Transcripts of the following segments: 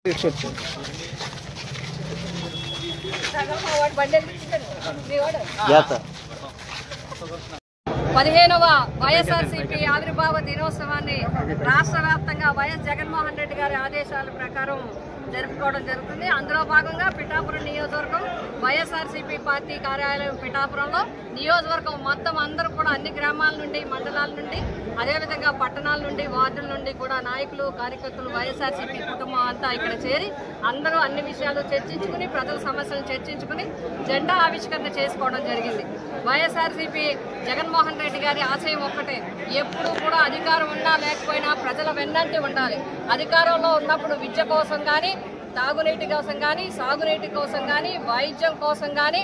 15వ వైఎస్ఆర్సీపీ ఆవిర్భావ దినోత్సవాన్ని రాష్ట్ర వ్యాప్తంగా వైఎస్ జగన్మోహన్ రెడ్డి గారి ఆదేశాల ప్రకారం జరుపుకోవడం జరుగుతుంది. అందులో భాగంగా పిఠాపురం నియోజకవర్గం వైఎస్ఆర్సీపీ పార్టీ కార్యాలయం పిఠాపురంలో నియోజకవర్గం మొత్తం అందరూ కూడా అన్ని గ్రామాల నుండి, మండలాల నుండి, అదేవిధంగా పట్టణాల నుండి, వార్డుల నుండి కూడా నాయకులు, కార్యకర్తలు, వైఎస్ఆర్సీపీ కుటుంబం అంతా ఇక్కడ చేరి అందరూ అన్ని విషయాలు చర్చించుకుని, ప్రజల సమస్యలను చర్చించుకుని జెండా ఆవిష్కరణ చేసుకోవడం జరిగింది. వైఎస్ఆర్సీపీ జగన్మోహన్ రెడ్డి గారి ఆశయం ఒక్కటే, ఎప్పుడు కూడా అధికారం ఉన్నా లేకపోయినా ప్రజల వెన్నంటి ఉండాలి. అధికారంలో ఉన్నప్పుడు విద్య కోసం కానీ, తాగునీటి కోసం కానీ, సాగునీటి కోసం కానీ, వైద్యం కోసం కానీ,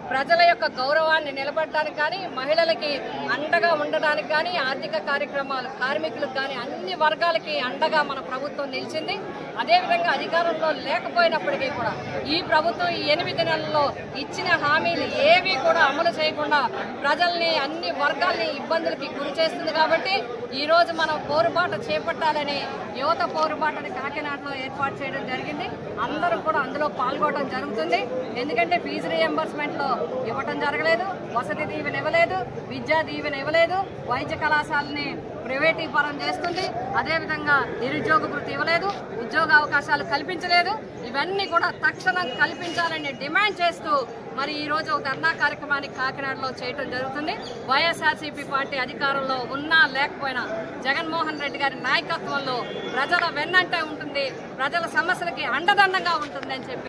ప్రజల యొక్క గౌరవాన్ని నిలబడడానికి కానీ, మహిళలకి అండగా ఉండడానికి కానీ, ఆర్థిక కార్యక్రమాలు, కార్మికులకు కానీ అన్ని వర్గాలకి అండగా మన ప్రభుత్వం నిలిచింది. అదేవిధంగా అధికారంలో లేకపోయినప్పటికీ కూడా ఈ ప్రభుత్వం ఈ 8 నెలల్లో ఇచ్చిన హామీలు ఏవి కూడా అమలు చేయకుండా ప్రజల్ని, అన్ని వర్గాల్ని ఇబ్బందులకి గురి చేస్తుంది. కాబట్టి ఈరోజు మనం పోరుబాట చేపట్టాలని యువత పోరుబాటని కాకినాడలో ఏర్పాటు చేయడం జరిగింది. అందరూ కూడా అందులో పాల్గొనడం జరుగుతుంది. ఎందుకంటే ఫీజు రీఎంబర్స్మెంట్లో ఇవ్వటం జరగలేదు, వసతి దీవెన ఇవ్వలేదు, విద్యా దీవెన ఇవ్వలేదు, వైద్య కళాశాలని ప్రైవేటీకరణ చేస్తుంది, అదేవిధంగా నిరుద్యోగ వృత్తి ఇవ్వలేదు, ఉద్యోగ అవకాశాలు కల్పించలేదు. ఇవన్నీ కూడా తక్షణం కల్పించాలని డిమాండ్ చేస్తూ మరి ఈరోజు ధర్నా కార్యక్రమాన్ని కాకినాడలో చేయడం జరుగుతుంది. వైఎస్ఆర్సీపీ పార్టీ అధికారంలో ఉన్నా లేకపోయినా జగన్మోహన్ రెడ్డి గారి నాయకత్వంలో ప్రజల వెన్నంటే ఉంటుంది, ప్రజల సమస్యలకి అండదండంగా ఉంటుందని చెప్పి